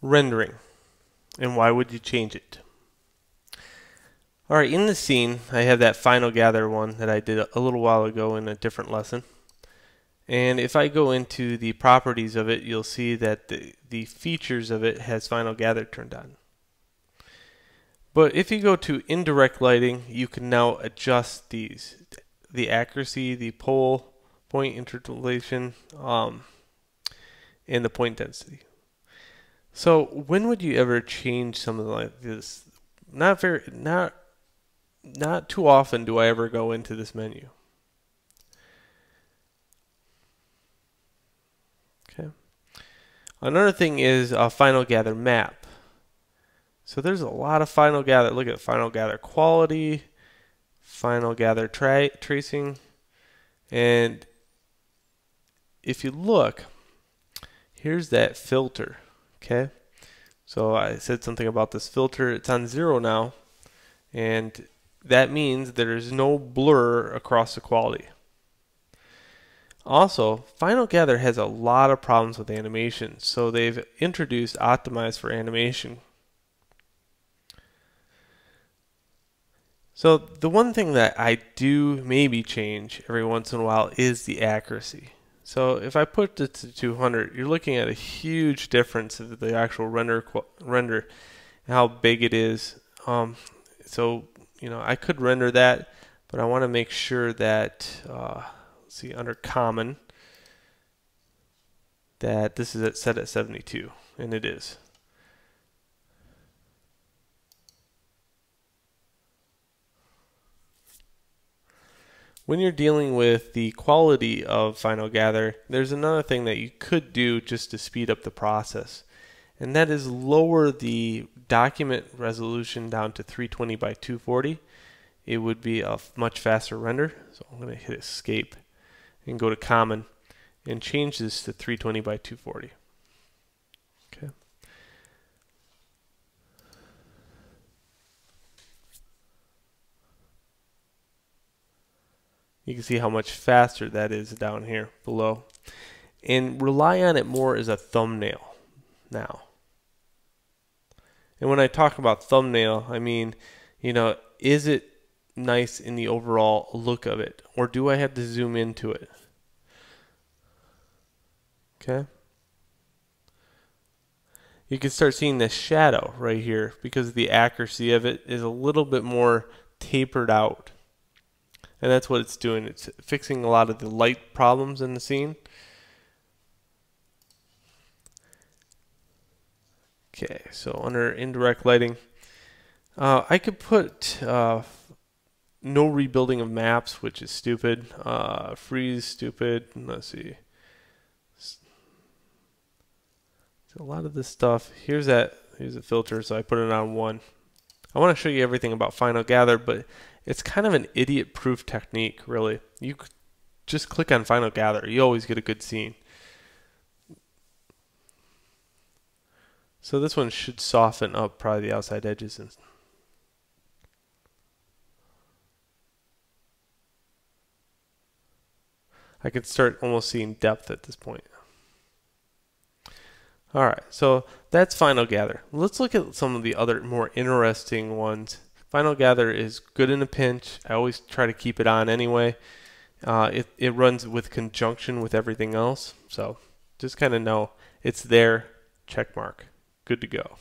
Rendering, and why would you change it? Alright, in the scene I have that final gather one that I did a little while ago in a different lesson. And if I go into the properties of it, you'll see that the features of it has final gather turned on. But if you go to indirect lighting, you can now adjust these. The accuracy, the pole, point interpolation, and the point density. So when would you ever change something like this? Not too often do I ever go into this menu. Okay. Another thing is a final gather map. So there's a lot of final gather. Look at final gather quality, final gather tracing, and if you look, here's that filter. Okay, so I said something about this filter. It's on 0 now, and that means there's no blur across the quality. Also, Final Gather has a lot of problems with animation, so they've introduced Optimize for Animation. So the one thing that I do maybe change every once in a while is the accuracy. So if I put it to 200, you're looking at a huge difference of the actual render and how big it is. So I could render that, but I want to make sure that let's see, under common, that this is set at 72, and it is. When you're dealing with the quality of Final Gather, there's another thing that you could do just to speed up the process, and that is lower the document resolution down to 320 by 240. It would be a much faster render. So I'm going to hit escape and go to common and change this to 320 by 240. Okay. You can see how much faster that is down here below. And rely on it more as a thumbnail now. And when I talk about thumbnail, I mean, is it nice in the overall look of it? Or do I have to zoom into it? Okay. You can start seeing this shadow right here because the accuracy of it is a little bit more tapered out. And that's what it's doing. It's fixing a lot of the light problems in the scene. Okay, so under indirect lighting, I could put no rebuilding of maps, which is stupid. Freeze, stupid. Let's see. So a lot of this stuff. Here's a filter, so I put it on 1. I want to show you everything about Final Gather, but it's kind of an idiot-proof technique, really. You just click on Final Gather. You always get a good scene. So this one should soften up probably the outside edges. I can start almost seeing depth at this point. Alright, so that's Final Gather. Let's look at some of the other more interesting ones. Final Gather is good in a pinch. I always try to keep it on anyway. It runs with conjunction with everything else. So just kind of know it's there, check mark. Good to go.